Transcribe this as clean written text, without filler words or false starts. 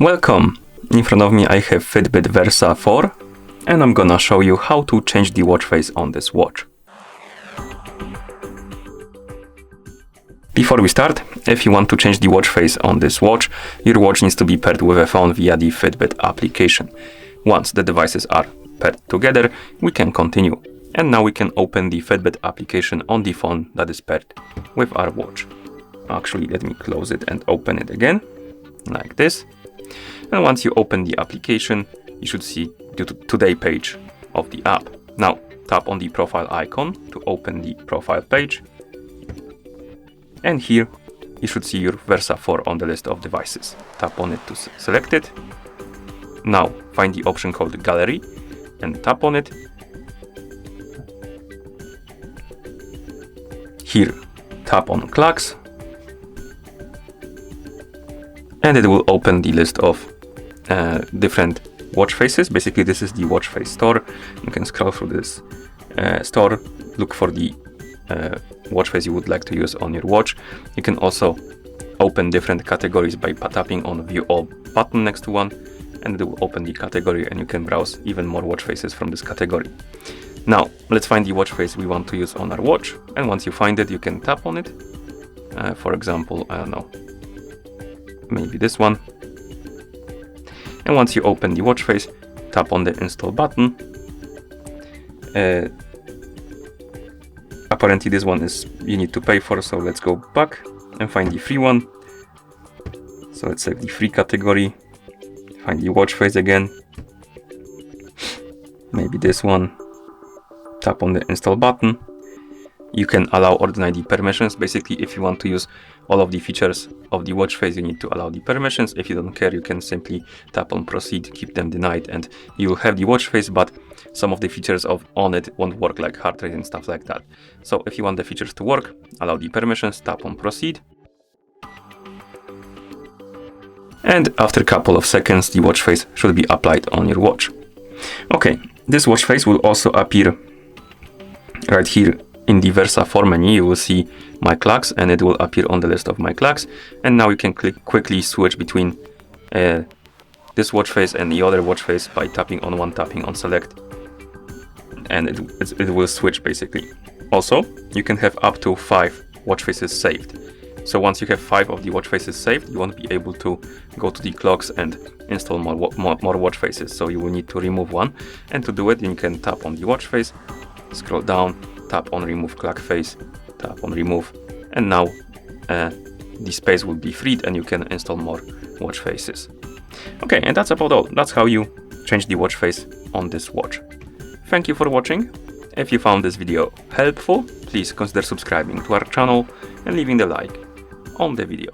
Welcome! In front of me I have FITBIT Versa 4 and I'm gonna show you how to change the watch face on this watch. Before we start, if you want to change the watch face on this watch, your watch needs to be paired with a phone via the FITBIT application. Once the devices are paired together, we can continue. And now we can open the FITBIT application on the phone that is paired with our watch. Actually, let me close it and open it again, like this. And once you open the application, you should see the today page of the app. Now tap on the profile icon to open the profile page. And here you should see your Versa 4 on the list of devices. Tap on it to select it. Now find the option called Gallery and tap on it. Here tap on clocks. And it will open the list of different watch faces. Basically, this is the watch face store. You can scroll through this store, look for the watch face you would like to use on your watch. You can also open different categories by tapping on View All button next to one, and it will open the category and you can browse even more watch faces from this category. Now, let's find the watch face we want to use on our watch. And once you find it, you can tap on it. For example, I don't know, maybe this one. And once you open the watch face, tap on the install button. Apparently this one is you need to pay for, so let's go back and find the free one. So let's select the free category, find the watch face again, maybe this one, tap on the install button. You can allow or deny the permissions. Basically, if you want to use all of the features of the watch face, you need to allow the permissions. If you don't care, you can simply tap on proceed, keep them denied, and you will have the watch face, but some of the features on it won't work, like heart rate and stuff like that. So if you want the features to work, allow the permissions, tap on proceed. And after a couple of seconds, the watch face should be applied on your watch. Okay, this watch face will also appear right here. In the Versa 4 menu, you will see my clocks and it will appear on the list of my clocks. And now you can quickly switch between this watch face and the other watch face by tapping on one, tapping on select. And it will switch basically. Also, you can have up to 5 watch faces saved. So once you have 5 of the watch faces saved, you won't be able to go to the clocks and install more watch faces. So you will need to remove one. And to do it, you can tap on the watch face, scroll down, tap on remove clock face, tap on remove, and now the space will be freed and you can install more watch faces. Okay, and that's about all. That's how you change the watch face on this watch. Thank you for watching. If you found this video helpful, please consider subscribing to our channel and leaving the like on the video.